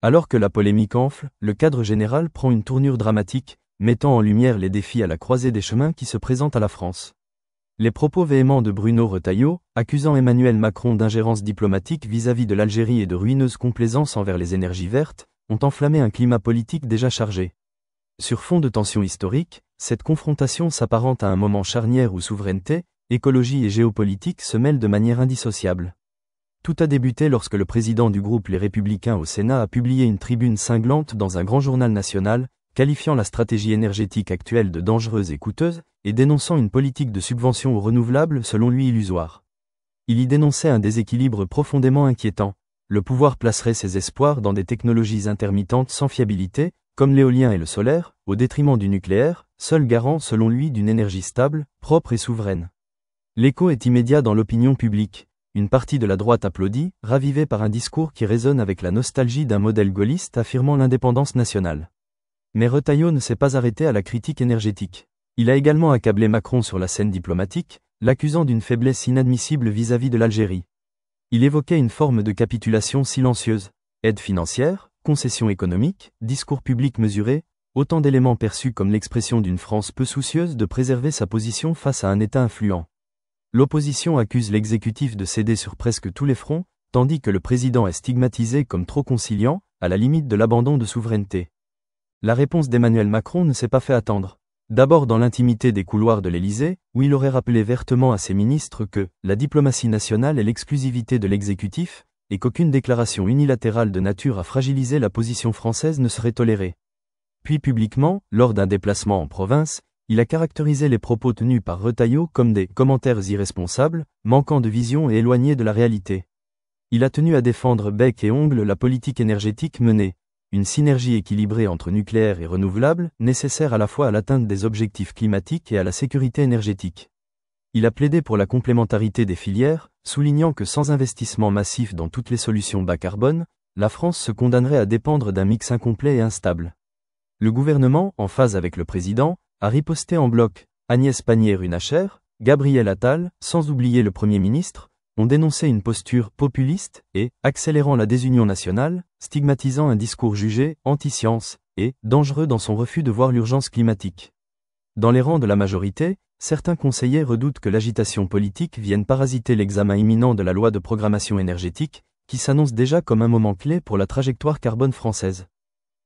Alors que la polémique enfle, le cadre général prend une tournure dramatique, mettant en lumière les défis à la croisée des chemins qui se présentent à la France. Les propos véhéments de Bruno Retailleau, accusant Emmanuel Macron d'ingérence diplomatique vis-à-vis de l'Algérie et de ruineuse complaisance envers les énergies vertes, ont enflammé un climat politique déjà chargé. Sur fond de tensions historiques, cette confrontation s'apparente à un moment charnière où souveraineté, écologie et géopolitique se mêlent de manière indissociable. Tout a débuté lorsque le président du groupe Les Républicains au Sénat a publié une tribune cinglante dans un grand journal national, qualifiant la stratégie énergétique actuelle de dangereuse et coûteuse, et dénonçant une politique de subvention aux renouvelables selon lui illusoire. Il y dénonçait un déséquilibre profondément inquiétant. Le pouvoir placerait ses espoirs dans des technologies intermittentes sans fiabilité, comme l'éolien et le solaire, au détriment du nucléaire, seul garant selon lui d'une énergie stable, propre et souveraine. L'écho est immédiat dans l'opinion publique. Une partie de la droite applaudit, ravivée par un discours qui résonne avec la nostalgie d'un modèle gaulliste affirmant l'indépendance nationale. Mais Retailleau ne s'est pas arrêté à la critique énergétique. Il a également accablé Macron sur la scène diplomatique, l'accusant d'une faiblesse inadmissible vis-à-vis de l'Algérie. Il évoquait une forme de capitulation silencieuse, aide financière, concessions économiques, discours public mesuré, autant d'éléments perçus comme l'expression d'une France peu soucieuse de préserver sa position face à un État influent. L'opposition accuse l'exécutif de céder sur presque tous les fronts, tandis que le président est stigmatisé comme trop conciliant, à la limite de l'abandon de souveraineté. La réponse d'Emmanuel Macron ne s'est pas fait attendre. D'abord dans l'intimité des couloirs de l'Élysée, où il aurait rappelé vertement à ses ministres que la diplomatie nationale est l'exclusivité de l'exécutif, et qu'aucune déclaration unilatérale de nature à fragiliser la position française ne serait tolérée. Puis publiquement, lors d'un déplacement en province, il a caractérisé les propos tenus par Retailleau comme des « commentaires irresponsables, manquant de vision et éloignés de la réalité ». Il a tenu à défendre bec et ongle la politique énergétique menée, une synergie équilibrée entre nucléaire et renouvelable, nécessaire à la fois à l'atteinte des objectifs climatiques et à la sécurité énergétique. Il a plaidé pour la complémentarité des filières, soulignant que sans investissement massif dans toutes les solutions bas carbone, la France se condamnerait à dépendre d'un mix incomplet et instable. Le gouvernement, en phase avec le président, a riposté en bloc. Agnès Pannier-Runacher, Gabriel Attal, sans oublier le Premier ministre, ont dénoncé une posture populiste et, accélérant la désunion nationale, stigmatisant un discours jugé anti-science et dangereux dans son refus de voir l'urgence climatique. Dans les rangs de la majorité, certains conseillers redoutent que l'agitation politique vienne parasiter l'examen imminent de la loi de programmation énergétique, qui s'annonce déjà comme un moment clé pour la trajectoire carbone française.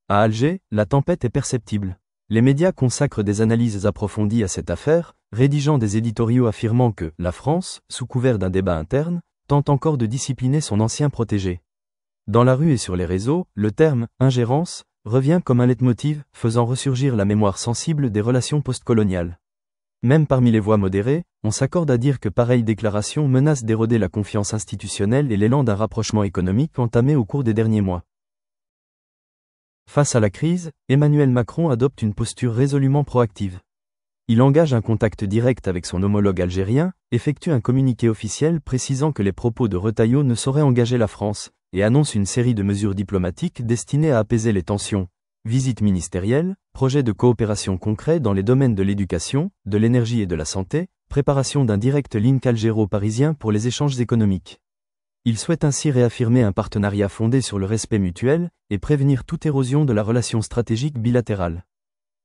À Alger, la tempête est perceptible. Les médias consacrent des analyses approfondies à cette affaire, rédigeant des éditoriaux affirmant que la France, sous couvert d'un débat interne, tente encore de discipliner son ancien protégé. Dans la rue et sur les réseaux, le terme « ingérence » revient comme un leitmotiv, faisant ressurgir la mémoire sensible des relations postcoloniales. Même parmi les voix modérées, on s'accorde à dire que pareille déclaration menace d'éroder la confiance institutionnelle et l'élan d'un rapprochement économique entamé au cours des derniers mois. Face à la crise, Emmanuel Macron adopte une posture résolument proactive. Il engage un contact direct avec son homologue algérien, effectue un communiqué officiel précisant que les propos de Retailleau ne sauraient engager la France, et annonce une série de mesures diplomatiques destinées à apaiser les tensions. Visites ministérielles, projets de coopération concrets dans les domaines de l'éducation, de l'énergie et de la santé, préparation d'un direct link algéro-parisien pour les échanges économiques. Il souhaite ainsi réaffirmer un partenariat fondé sur le respect mutuel et prévenir toute érosion de la relation stratégique bilatérale.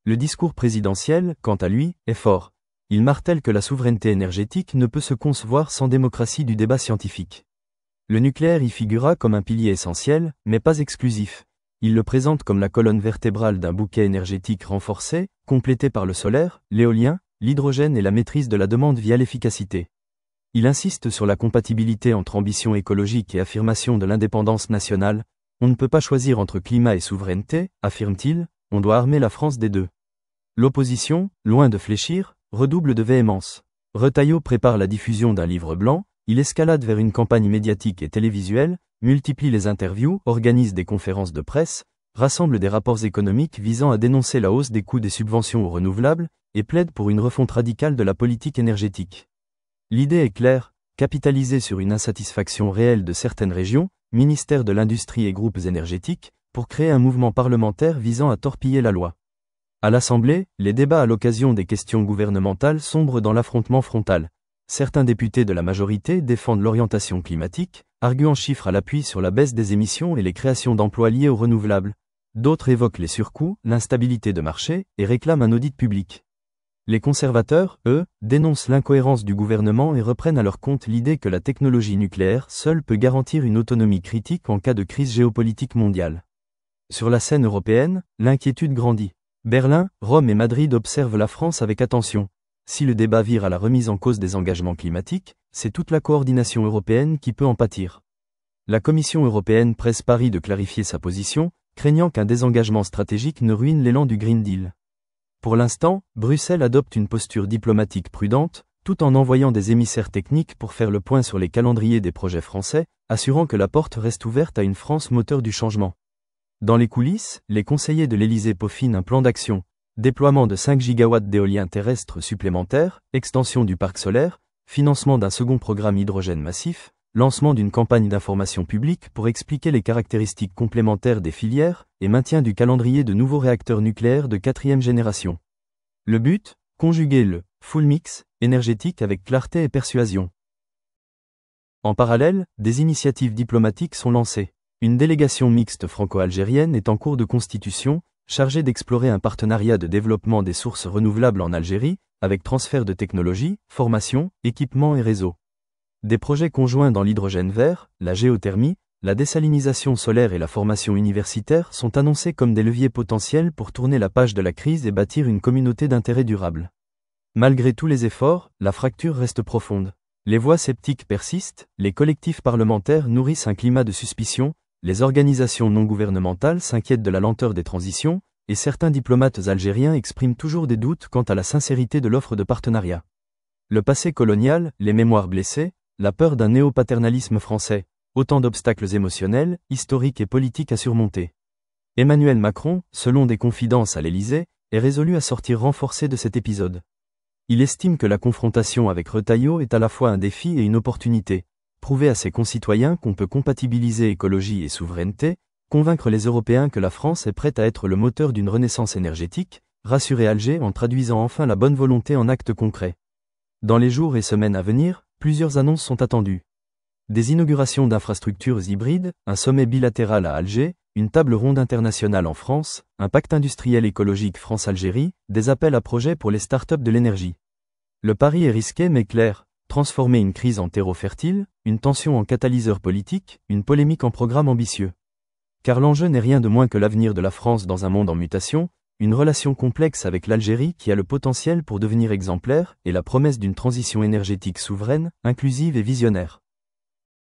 Le discours présidentiel, quant à lui, est fort. Il martèle que la souveraineté énergétique ne peut se concevoir sans démocratie du débat scientifique. Le nucléaire y figura comme un pilier essentiel, mais pas exclusif. Il le présente comme la colonne vertébrale d'un bouquet énergétique renforcé, complété par le solaire, l'éolien, l'hydrogène et la maîtrise de la demande via l'efficacité. Il insiste sur la compatibilité entre ambition écologique et affirmation de l'indépendance nationale. On ne peut pas choisir entre climat et souveraineté, affirme-t-il, on doit armer la France des deux. L'opposition, loin de fléchir, redouble de véhémence. Retailleau prépare la diffusion d'un livre blanc, il escalade vers une campagne médiatique et télévisuelle, multiplie les interviews, organise des conférences de presse, rassemble des rapports économiques visant à dénoncer la hausse des coûts des subventions aux renouvelables, et plaide pour une refonte radicale de la politique énergétique. L'idée est claire, capitaliser sur une insatisfaction réelle de certaines régions, ministères de l'industrie et groupes énergétiques, pour créer un mouvement parlementaire visant à torpiller la loi. À l'Assemblée, les débats à l'occasion des questions gouvernementales sombrent dans l'affrontement frontal. certains députés de la majorité défendent l'orientation climatique, arguant chiffres à l'appui sur la baisse des émissions et les créations d'emplois liés aux renouvelables. D'autres évoquent les surcoûts, l'instabilité de marché et réclament un audit public. Les conservateurs, eux, dénoncent l'incohérence du gouvernement et reprennent à leur compte l'idée que la technologie nucléaire seule peut garantir une autonomie critique en cas de crise géopolitique mondiale. Sur la scène européenne, l'inquiétude grandit. Berlin, Rome et Madrid observent la France avec attention. Si le débat vire à la remise en cause des engagements climatiques, c'est toute la coordination européenne qui peut en pâtir. La Commission européenne presse Paris de clarifier sa position, craignant qu'un désengagement stratégique ne ruine l'élan du Green Deal. Pour l'instant, Bruxelles adopte une posture diplomatique prudente, tout en envoyant des émissaires techniques pour faire le point sur les calendriers des projets français, assurant que la porte reste ouverte à une France moteur du changement. Dans les coulisses, les conseillers de l'Élysée peaufinent un plan d'action. Déploiement de 5 gigawatts d'éolien terrestre supplémentaires, extension du parc solaire, financement d'un second programme hydrogène massif, lancement d'une campagne d'information publique pour expliquer les caractéristiques complémentaires des filières et maintien du calendrier de nouveaux réacteurs nucléaires de 4e génération. Le but, conjuguer le full mix énergétique avec clarté et persuasion. En parallèle, des initiatives diplomatiques sont lancées. Une délégation mixte franco-algérienne est en cours de constitution, chargée d'explorer un partenariat de développement des sources renouvelables en Algérie, avec transfert de technologies, formation, équipements et réseaux. Des projets conjoints dans l'hydrogène vert, la géothermie, la désalinisation solaire et la formation universitaire sont annoncés comme des leviers potentiels pour tourner la page de la crise et bâtir une communauté d'intérêt durable. Malgré tous les efforts, la fracture reste profonde. Les voix sceptiques persistent, les collectifs parlementaires nourrissent un climat de suspicion, les organisations non gouvernementales s'inquiètent de la lenteur des transitions, et certains diplomates algériens expriment toujours des doutes quant à la sincérité de l'offre de partenariat. Le passé colonial, les mémoires blessées, la peur d'un néo-paternalisme français, autant d'obstacles émotionnels, historiques et politiques à surmonter. Emmanuel Macron, selon des confidences à l'Élysée, est résolu à sortir renforcé de cet épisode. Il estime que la confrontation avec Retailleau est à la fois un défi et une opportunité. Prouver à ses concitoyens qu'on peut compatibiliser écologie et souveraineté, convaincre les Européens que la France est prête à être le moteur d'une renaissance énergétique, rassurer Alger en traduisant enfin la bonne volonté en actes concrets. Dans les jours et semaines à venir, plusieurs annonces sont attendues. Des inaugurations d'infrastructures hybrides, un sommet bilatéral à Alger, une table ronde internationale en France, un pacte industriel écologique France-Algérie, des appels à projets pour les startups de l'énergie. Le pari est risqué mais clair. Transformer une crise en terreau fertile, une tension en catalyseur politique, une polémique en programme ambitieux. Car l'enjeu n'est rien de moins que l'avenir de la France dans un monde en mutation, une relation complexe avec l'Algérie qui a le potentiel pour devenir exemplaire et la promesse d'une transition énergétique souveraine, inclusive et visionnaire.